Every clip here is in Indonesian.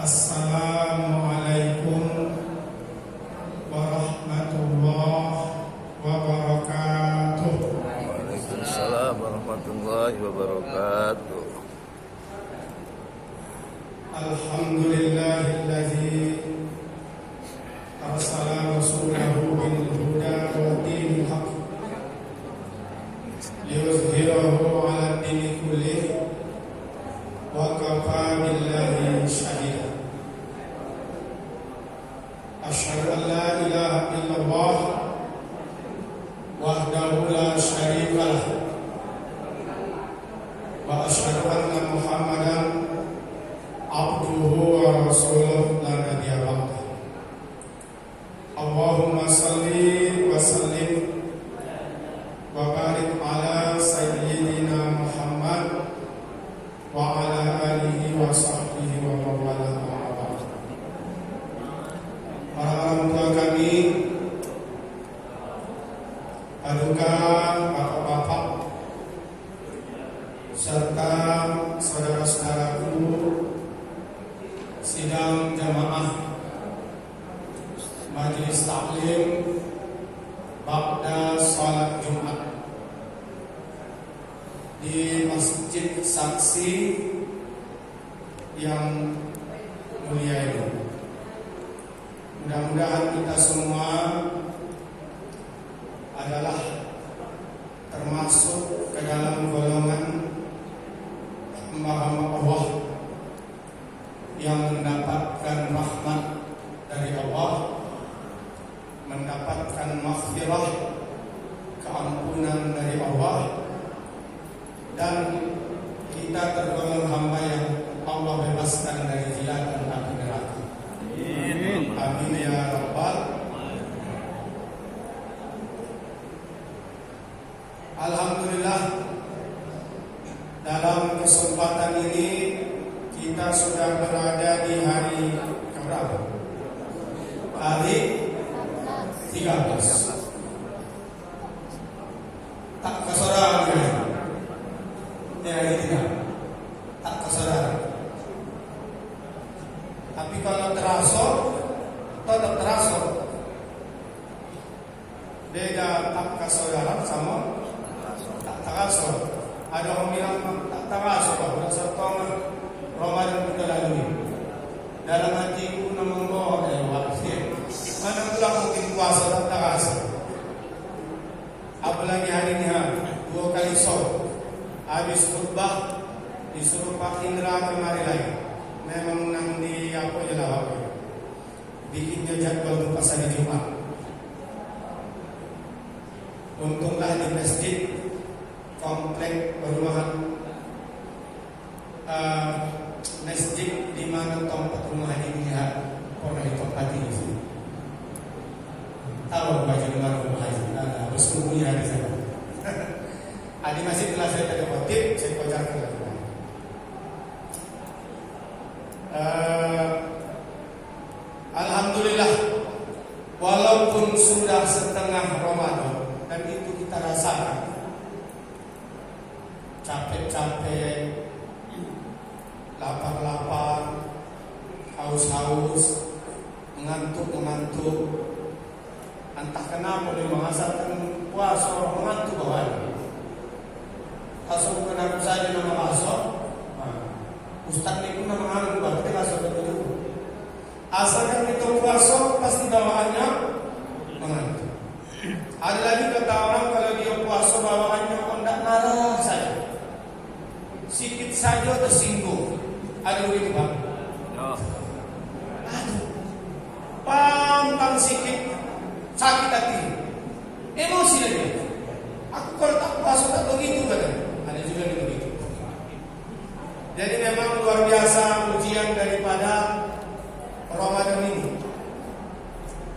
Assalamualaikum warahmatullahi wabarakatuh. Waalaikumsalam warahmatullahi wabarakatuh. Alhamdulillahilladzi arsala rasulahu bil huda wa dinil haqq liyuzhirahu 'ala dini kullih wa kafa billahi shahida. Asyhadu an la ilaha illallah wahdahu la syarika lah wa asyhadu anna Muhammadan abduhu wa rasuluh la nabiyya ba'da. Allahumma salli wa sallim wa barik ala sayyidina Muhammad wa ala alihi wa sahbihi wa mawala. Para orang tua kami, paduka bapak-bapak serta saudara-saudaraku sidang jamaah majelis taklim ba'da salat Jumat di Masjid Saksi yang mulia ini. Mudah-mudahan kita semua adalah termasuk ke dalam golongan hamba-hamba Allah yang mendapatkan rahmat dari Allah, mendapatkan maghfirah, keampunan dari Allah, dan kita tergolong hamba yang Allah bebaskan dari jilatan api neraka. Amin ya rabbal. Alhamdulillah, dalam kesempatan ini kita sudah berada di hari keberapa? Hari 13. Tak kesaudara ini hari 3. Tak kesaudara. Tapi kalau terasa, tetap terasa. Beda tak kesaudara sama tak terasa. Ada orang bilang tak terasa, berdasarkan Ramadan kita lalui. Dalam hatiku membawa dari waktu. Mana pula mungkin puasa tak terasa. Apalagi hari ini 2 kali sholat. Habis khutbah disuruh Pak Indra kemari lagi. Memang nang di apa je lah apa. Bikinnya jadwal untuk pas hari Jumat. Untunglah di masjid komplek perumahan masjid di mana tempat rumah ini pernah ditempati di sini. Tahu baju rumah ini, bersembunyi di sana. Adi masih telah saya tadi khotib, saya kojarkan lagi. Alhamdulillah, walaupun sudah setengah Ramadan dan itu kita rasakan capek-capek, lapar-lapar, haus-haus, mengantuk-mengantuk. Entah kenapa dia mengasalkan puasa orang mengantuk bawahnya. Asal bukan aku saja nama asal, Ustaz ini pun nama anu berarti asal betul. Asalkan kita puasa pasti bawaannya mengantuk. Ada lagi kata orang kalau dia puasa bawaannya tidak marah saja, sikit saja tersinggung. Ada begitu Pak? Aduh, pantang sikit sakit hati, emosi lagi. Aku kalau tak puasa tak begitu kan? Ada juga begitu. Jadi memang luar biasa ujian daripada Ramadan ini.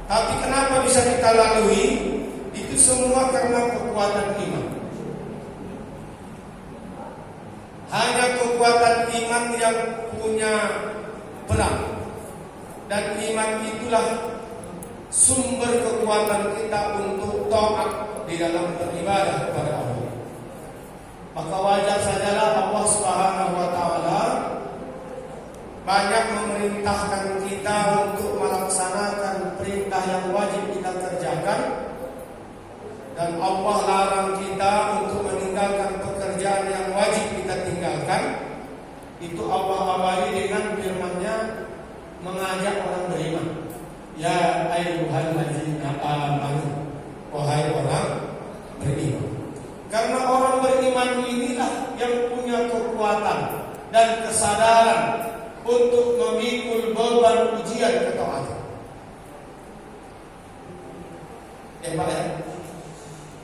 Tapi kenapa bisa kita lalui? Itu semua karena kekuatan iman. Hanya kekuatan iman yang punya perang. Dan iman itulah sumber kekuatan kita untuk taat di dalam beribadah kepada Allah. Maka wajar sajalah Allah Subhanahu wa taala banyak memerintahkan memerintahkan kita untuk melaksanakan perintah yang wajib kita kerjakan, dan Allah larang kita untuk meninggalkan pekerjaan yang wajib kita tinggalkan. Itu Allah awali dengan firman-Nya mengajak orang beriman. Ya ayyuhalladzina amanu, wahai orang beriman. Karena orang beriman inilah yang punya kekuatan dan kesadaran untuk memikul beban ujian ketaatan.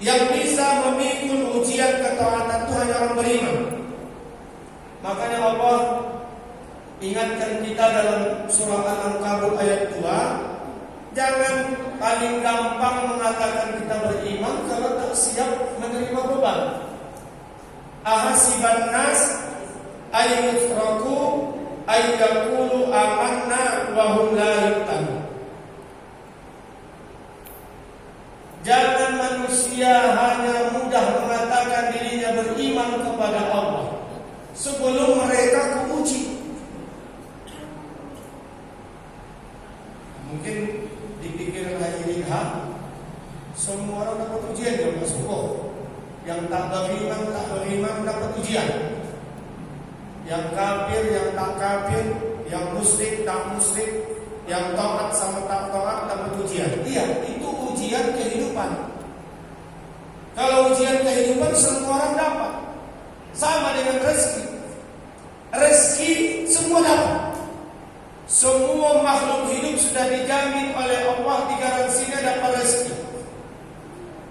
Yang bisa memikul ujian ketaatan itu hanya orang beriman. Makanya Allah ingatkan kita dalam surah Al-Ankabut ayat 2, jangan paling gampang mengatakan kita beriman kalau tak siap menerima beban. Ahasiban nas ayyutraku ayyaqulu amanna wa hum la yuftanun. Jangan manusia hanya mudah mengatakan dirinya beriman kepada Allah sebelum mereka diuji. Mungkin dipikir Haji Ridha, semua orang dapat ujian di Allah Subhanahu. Yang tak beriman dapat ujian. Yang kafir, yang tak kafir, yang musyrik, tak musyrik, yang taat sama tak taat dapat ujian. Iya, itu ujian kehidupan. Kalau ujian kehidupan semua orang dapat. Sama dengan rezeki. Rezeki semua dapat. Semua makhluk hidup sudah dijamin oleh Allah, digaransinya dapat rezeki.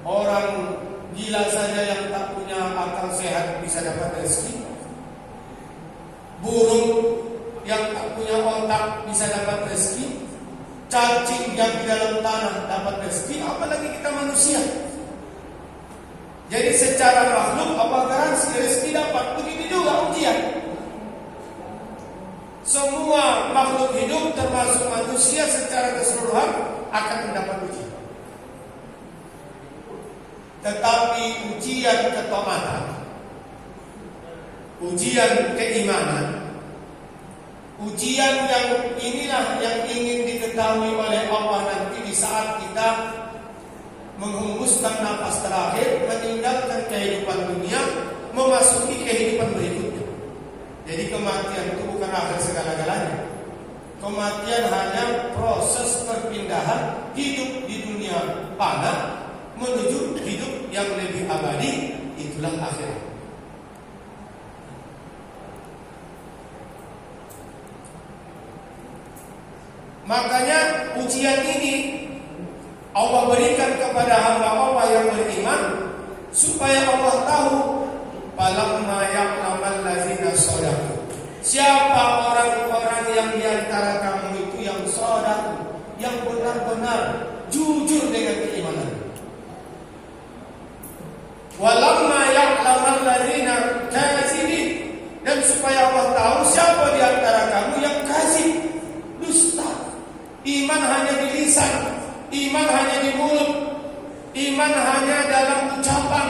Orang gila saja yang tak punya akal sehat bisa dapat rezeki. Burung yang tak punya otak bisa dapat rezeki. Cacing yang di dalam tanah dapat rezeki, apalagi kita manusia. Jadi secara makhluk Allah garansi rezeki dapat. Begitu juga ujian. Semua makhluk hidup termasuk manusia secara keseluruhan akan mendapat ujian. Tetapi ujian ketaatan, ujian keimanan, ujian yang inilah yang ingin diketahui oleh Allah nanti di saat kita menghembuskan napas terakhir, meninggalkan kehidupan dunia, memasuki kehidupan berikutnya. Jadi kematian itu bukan akhir segala-galanya. Kematian hanya proses perpindahan hidup di dunia fana menuju hidup yang lebih abadi, itulah akhirat. Makanya ujian ini Allah berikan kepada hamba Allah yang beriman supaya Allah tahu falamma ya'lamal ladzina shadaqu. Siapa orang-orang yang di antara kamu itu yang shadaq, yang benar-benar jujur dengan keimanan. Walamma ya'lamal ladzina kadzibin, dan supaya Allah tahu siapa di antara kamu yang kadzib, dusta. Iman hanya di lisan, iman hanya di mulut, iman hanya dalam ucapan,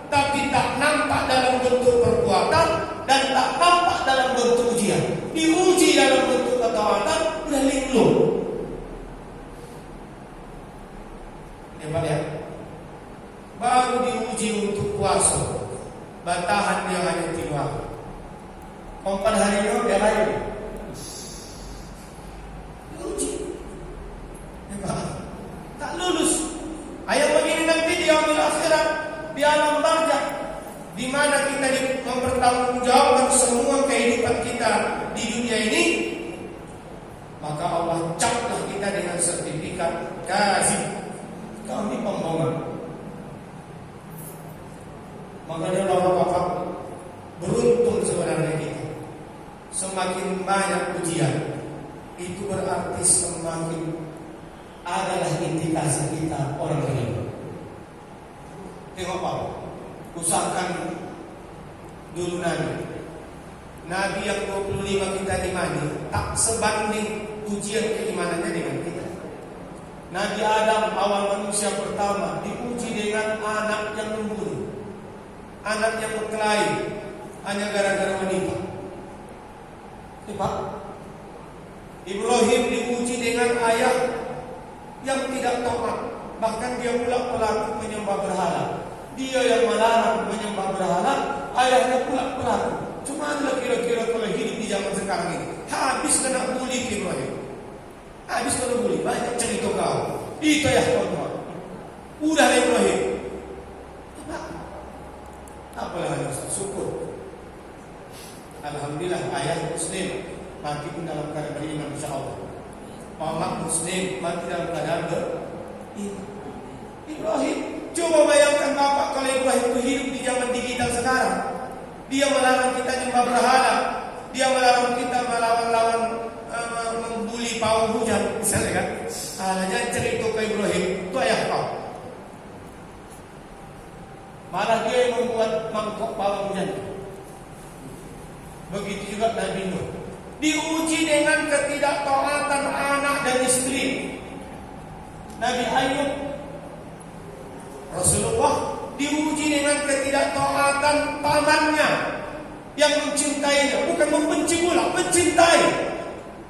tapi tak nampak dalam bentuk perbuatan dan tak nampak dalam bentuk ujian. Diuji dalam bentuk ketaatan, udah linglung. Ya, baru diuji untuk puasa, batahan dia hanya 3. 4 hari itu dia lain. Diuji. Tak lulus. Ayat begini nanti di yaumil akhirat, di alam barzakh, di mana kita mempertanggungjawabkan semua kehidupan kita di dunia ini, maka Allah caplah kita dengan sertifikat kadzib. Kami pembohong. Makanya Bapak-bapak, beruntung sebenarnya kita. Semakin banyak ujian, itu berarti semakin adalah indikasi kita orang beriman. Tengok Pak, usahakan dulu Nabi yang 25 kita imani tak sebanding ujian keimanannya dengan kita. Nabi Adam awal manusia pertama diuji dengan anak yang membunuh, anak yang berkelahi hanya gara-gara wanita. Pak, Ibrahim diuji dengan ayah yang tidak taat. Bahkan dia pula pelaku menyembah berhala. Dia yang melarang menyembah berhala, ayahnya pula pelaku. Cuma adalah kira-kira kalau hidup di zaman sekarang ini, habis kena bully Ibrahim. Habis kena bully, banyak cerita kau. Itu ya kawan-kawan. Udah Ibrahim. Apalah harus syukur. Alhamdulillah ayah Muslim mati pun dalam keadaan beriman insyaAllah. Mama Muslim mati dalam keadaan beriman. Ibrahim, coba bayangkan bapak kalau Ibrahim itu hidup di zaman digital sekarang. Dia melarang kita nyembah berhala. Dia melarang kita melawan-lawan membuli pawang hujan, misalnya kan. Jangan cerita ke Ibrahim, itu ayah kau. Malah dia yang membuat mangkok pawang hujan. Begitu juga Nabi Nuh. Diuji dengan ketidaktaatan anak dan istri. Nabi Ayub, Rasulullah diuji dengan ketidaktaatan pamannya yang mencintainya, bukan membenci pula, mencintai,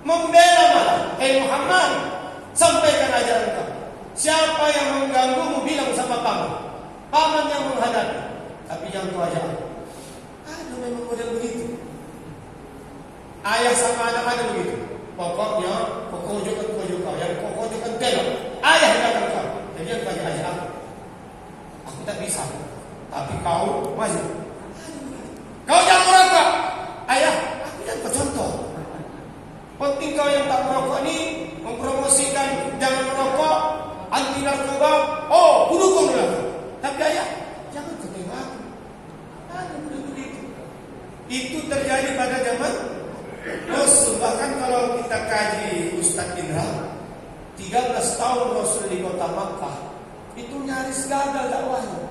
membela malah. Hai Muhammad, sampaikan ajaran kamu. Siapa yang mengganggumu bilang sama paman. Paman yang menghadapi. Tapi jangan kau ajar. Ada memang model begitu. Ayah sama anak ada begitu. Pokoknya kau juga yang kau juga telok. Ayah datang kau. Jadi yang bagi ajar aku. Aku tak bisa. Tapi kau masih. Kau jangan merokok. Ayah, aku jangan kau contoh. Penting kau yang tak merokok ini mempromosikan jangan merokok, anti narkoba. Oh, dukung lah. Tapi ayah, jangan kau tengok aku. Ada begitu. Itu terjadi pada zaman Rasul. Bahkan kalau kita kaji Ustaz Indra, 13 tahun Rasul di kota Makkah, itu nyaris gagal dakwahnya.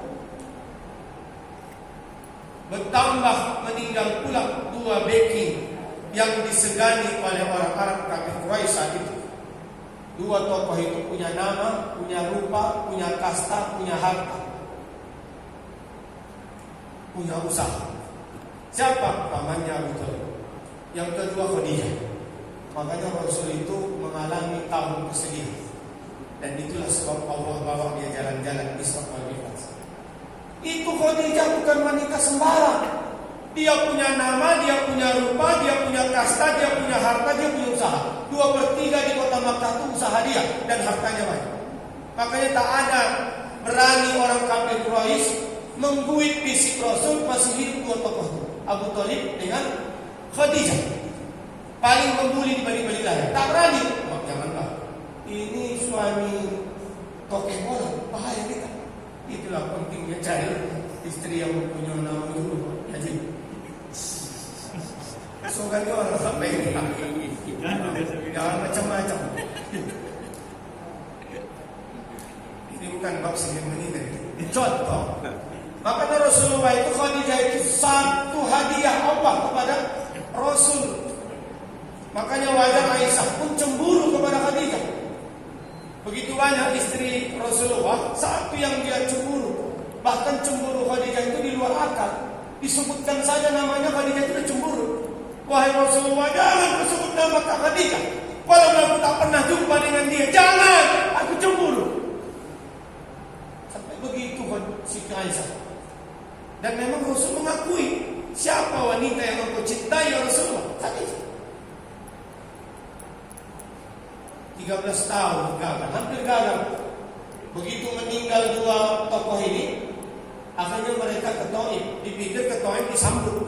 Bertambah meninggal pula 2 beki yang disegani oleh orang Arab kafir Quraisy saat itu. 2 tokoh itu punya nama, punya rupa, punya kasta, punya harta, punya usaha. Siapa? Pamannya Abu Thalib. Yang kedua Khadijah. Makanya Rasul itu mengalami tahun kesedihan. Dan itulah sebab Allah bawa dia jalan-jalan Isra wal Mi'raj. Itu Khadijah bukan wanita sembarang. Dia punya nama, dia punya rupa, dia punya kasta, dia punya harta, dia punya usaha. 2/3 di kota Makkah itu usaha dia dan hartanya banyak. Makanya tak ada berani orang kafir Quraisy mengguit fisik Rasul masih hidup 2 tokoh itu. Abu Thalib dengan Khadijah. Paling membuli dibanding lain. Tak berani. Janganlah. Ini suami tokeh orang, bahaya kita. Itulah pentingnya cari istri yang punya nama dulu. Haji. Soalnya orang sampai ini. Jangan macam-macam. Ini bukan bab sihir meninggal. Contoh. Makanya Rasulullah itu Khadijah itu satu hadiah Allah kepada Rasul. Makanya wajar Aisyah pun cemburu kepada Khadijah. Begitu banyak istri Rasulullah, satu yang dia cemburu. Bahkan cemburu Khadijah itu di luar akal. Disebutkan saja namanya Khadijah itu cemburu. Wahai Rasulullah, jangan sebut nama Khadijah. Walaupun aku tak pernah jumpa dengan dia, jangan, aku cemburu. Sampai begitu Siti Aisyah. Dan memang Rasul mengakui siapa wanita yang engkau cintai ya Rasulullah? Khadijah. 13 tahun gagal, hampir gagal. Begitu meninggal 2 tokoh ini, akhirnya mereka ke Taif. Dipikir ke Taif disambut.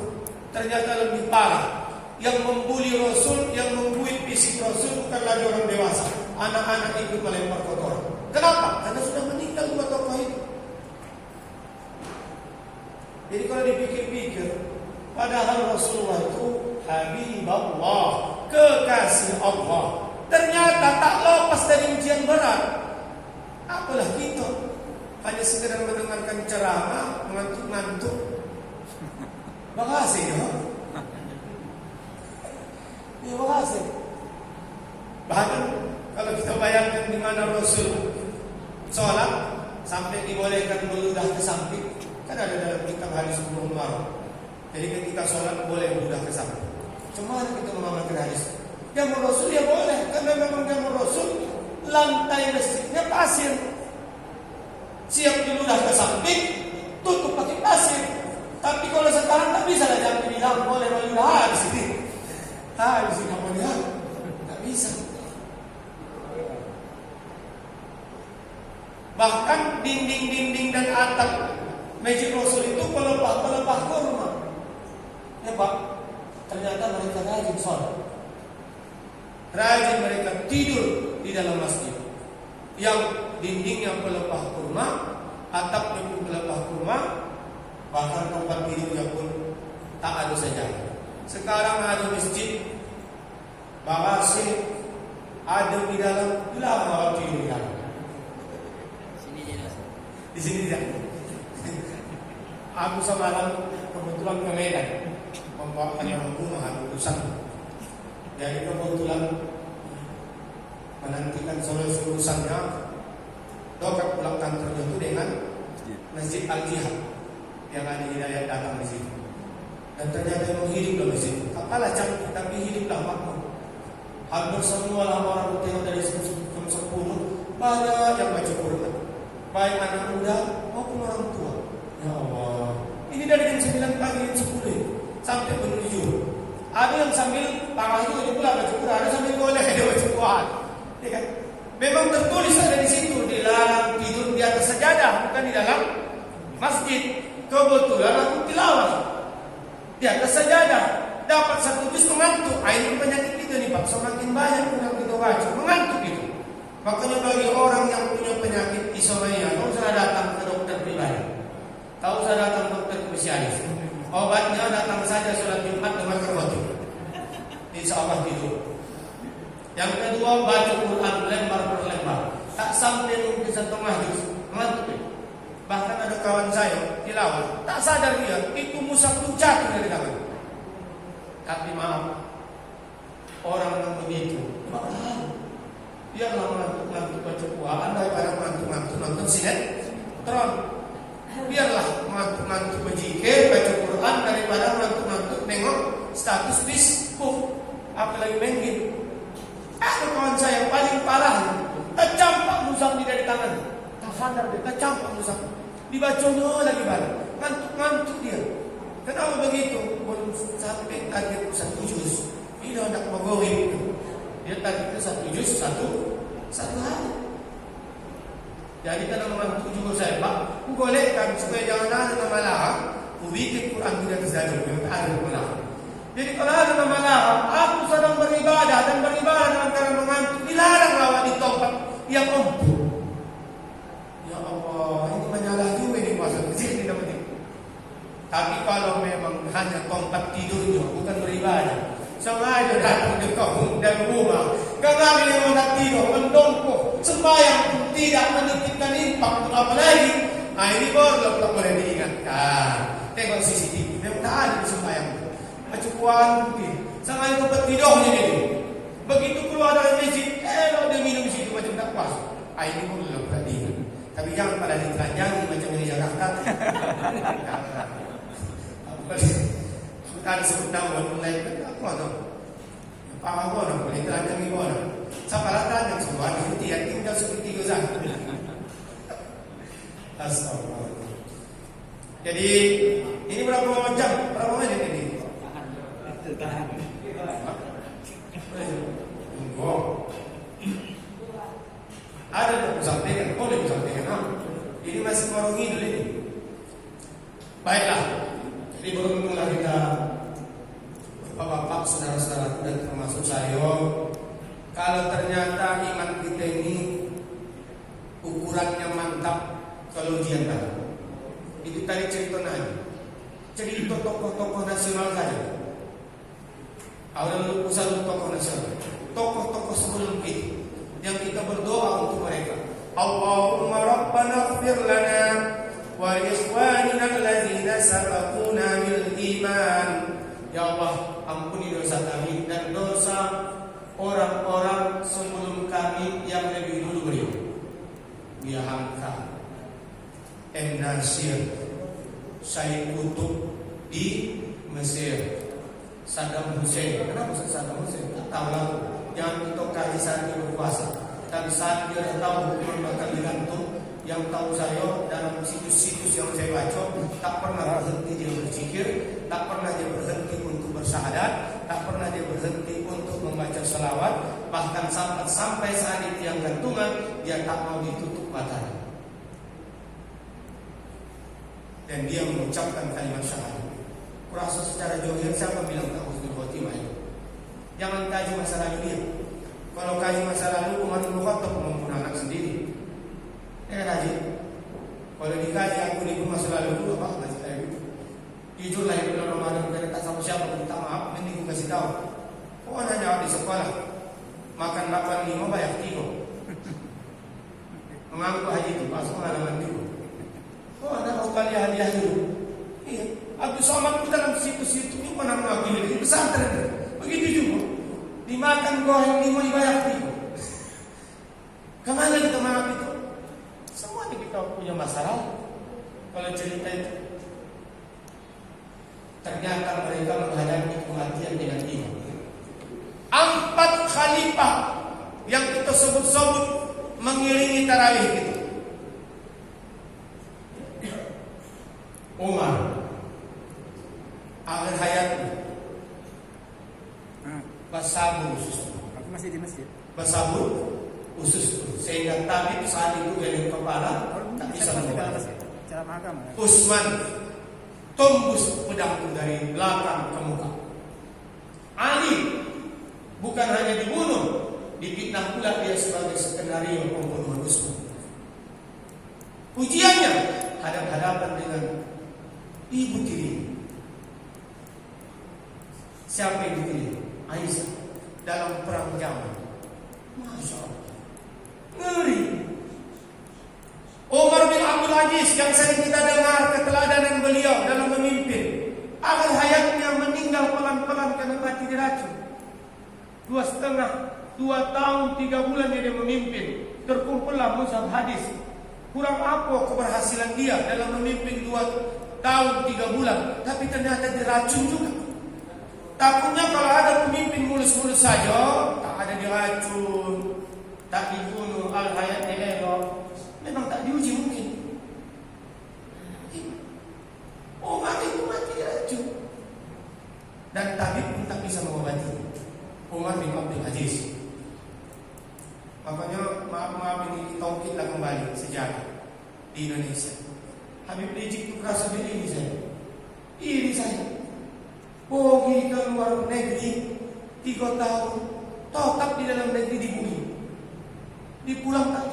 Ternyata lebih parah. Yang membuli Rasul, yang membuit fisik Rasul bukan lagi orang dewasa. Anak-anak ikut melempar kotoran. Kenapa? Karena sudah meninggal 2 tokoh itu. Jadi kalau dipikir-pikir, padahal Rasulullah itu Habibullah, kekasih Allah. Ternyata tak lepas dari ujian berat. Apalah kita hanya sekedar mendengarkan ceramah, mengantuk-ngantuk. Makasih ya. Ya makasih. Bahkan kalau kita bayangkan di mana Rasul sholat sampai dibolehkan meludah ke samping. Kan ada dalam kitab hadis Ibnu Umar. Jadi ketika sholat boleh meludah ke samping. Cuma kita mengamalkan hadis. Jamur Rasul ya boleh, karena memang Jamur Rasul lantai masjidnya pasir. Siap diludah ke samping, tutup pakai pasir. Tapi kalau sekarang tak bisa lah jangan bilang boleh meludah di sini. Di sini apa dia? Tak bisa. Bahkan dinding-dinding dan atap Masjid Rasul itu pelepah kurma. Ya Pak, ternyata mereka rajin sholat. Rajin mereka tidur di dalam masjid. Yang dindingnya pelepah kurma, atapnya pun pelepah kurma, bahkan tempat tidurnya pun tak ada saja. Sekarang ada masjid, bagasi ada di dalam, bilang bahwa tidur di dalam. Di sini tidak. Aku semalam kebetulan ke Medan membawakan yang rumah urusan. Jadi kebetulan menantikan solusi urusannya, dokat pulang kantornya itu dengan Masjid Al-Jihad yang ada hidayah datang di sini. Dan ternyata memang hiduplah di sini. Apalah cantik tapi hiduplah makmur. Hampir semua orang tengok dari jam 10 banyak yang baca Quran. Baik anak muda maupun orang tua. Ya Allah. Ini dari jam 9 pagi jam 10 sampai menuju. Ada yang sambil parah itu pula baca Quran, ada sambil boleh dia baca Quran. Ya kan? Memang tertulis ada di situ dilarang tidur di atas sajadah, bukan di dalam masjid. Kebetulan aku tilawah di atas sajadah, dapat satu juz mengantuk. Ini penyakit itu nih Pak, semakin banyak yang kita baca mengantuk itu. Makanya bagi orang yang punya penyakit insomnia, tak usah datang ke dokter pribadi, tak usah datang ke dokter spesialis. Obatnya datang saja sholat Jumat dengan kerwati. Insya Allah tidur. Yang kedua, baca Quran lembar per lembar. Tak sampai mungkin setengah juz, mengantuk. Bahkan ada kawan saya tilawah, tak sadar dia itu mushaf jatuh dari tangan. Tapi maaf, orang yang begitu, biarlah mengantuk baca Quran daripada mengantuk nonton sinetron. Biarlah mengantuk berzikir baca Quran daripada mengantuk nengok status Facebook, apalagi main game. Ada kawan saya paling parah, tercampak mushaf di dari tangan. Tak sadar dia tercampak mushaf. Dibacanya lagi balik, ngantuk dia. Kenapa begitu? Belum sampai target satu juz. Ini hendak menggoreng. Dia targetnya satu juz satu hari. Jadi kalau mengantuk juga saya Pak, bolehkan supaya jangan ada nama lahap, bikin Quran tidak terjadi, ada malah. Jadi kalau ada nama lahap, aku sedang beribadah dan beribadah dalam keadaan mengantuk, dilarang lawat di tempat yang empuk. Ya Allah, ini menyalah juga ini masuk ke sini tidak penting. Tapi kalau memang hanya tempat tidurnya, bukan beribadah, sengaja datang ke kampung dan rumah, kagak yang nak tidur, mendongkok, sembahyang tidak menitipkan impak untuk apa lagi? Nah ini baru tak boleh diingatkan. Tengok CCTV, memang tak ada di sembahyang. Acukuan mungkin, sengaja tempat tidurnya ini. Begitu keluar dari masjid, kalau dia minum situ macam tak puas. Ini baru tak diingat. Tapi jangan pada ditelanjangi macam ini Jakarta. Kita disebut nama mulai apa tu? Pak Abang boleh telanjangi mana? Siapa datang yang semua itu yang tinggal seperti itu saja. Astagfirullah. Jadi ini berapa jam? Berapa menit ini? Tahan. Oh. Ada yang sampaikan, boleh sampaikan. Ini masih warung ini dulu ini. Baiklah. Jadi beruntunglah kita, bapak-bapak, saudara-saudara dan termasuk saya, kalau ternyata iman kita ini ukurannya mantap kalau ujian tadi. Itu tadi cerita Nabi. Cerita tokoh-tokoh nasional saja. Awalnya usaha tokoh nasional, tokoh-tokoh sebelum itu yang kita berdoa untuk mereka. Allahumma Rabbana ighfir lana wa ikhwanina alladzina sabaquna bil iman. Ya Allah, ampuni dosa kami dan dosa orang-orang sebelum kami yang lebih dulu beriman. Dia Hamka, Nasir, Said Qutb di Mesir, Saddam Hussein. Kenapa Saddam Hussein? Tak tahu lah. Jangan kita kaji saat dia berkuasa. Tapi saat dia dah tahu hukuman bakal digantung, yang tahu saya dalam situs-situs yang saya baca, tak pernah berhenti dia berzikir, tak pernah dia berhenti untuk bersyahadat, tak pernah dia berhenti untuk membaca salawat, bahkan sampai saat itu yang gantungan dia tak mau ditutup matanya. Dan dia mengucapkan kalimat syahadat. Kurasa secara johir siapa bilang tak husnul khotimah itu? Jangan kaji masa lalu dia. Kalau kaji masa lalu Umar bin Khattab membunuh anak sendiri. Kaji. Kalau dikaji aku di masa lalu dulu apa saya itu? Jujur lah itu Ramadan kita tak sama siapa minta maaf, mending kasih tahu. Oh hanya di sekolah makan 85 bayar 3. Mengaku haji itu masuk halaman dulu. Oh ada Australia hadiah dulu. Iya. Abdul Somad itu dalam situs-situs ini mana mengakui di pesantren. Begitu juga. Dimakan goreng 5 dibayar 3. Kemana kita maaf itu? Semuanya kita punya masalah. Kalau cerita itu, ternyata mereka menghadapi kematian dengan iman. 4 khalifah yang kita sebut-sebut mengiringi tarawih itu. Umar, akhir hayatnya, bersabur usus. Aku masih di masjid. Bersabur usus sehingga tabib saat itu dari kepala tak bisa mengobati. Cara agama. Utsman tembus pedang dari belakang ke muka. Ali bukan hanya dibunuh, difitnah pula dia sebagai skenario pembunuhan Utsman. Ujiannya hadap-hadapan dengan ibu tiri. Siapa ibu tiri? Aisyah dalam perang Jamal. Masya Allah. Ngeri. Umar bin Abdul Aziz yang sering kita dengar keteladanan beliau dalam memimpin, akhir hayatnya meninggal pelan-pelan karena mati diracun. 2 tahun 3 bulan dia memimpin, terkumpullah mushaf hadis. Kurang apa keberhasilan dia dalam memimpin 2 tahun 3 bulan, tapi ternyata diracun juga. Takutnya kalau ada pemimpin mulus-mulus saja, tak ada diracun, tak dibunuh, al-hayatnya elok, memang tak diuji mungkin. Oh mati diracun. Dan tabib pun tak bisa mengobati. Umar bin Abdul Aziz. Makanya maaf ini tongkitlah kembali sejarah di Indonesia. Habib Rizik itu kerasa begini saya. Ini saya. Pergi ke luar negeri 3 tahun, tetap di dalam negeri dibully. Di pulang tak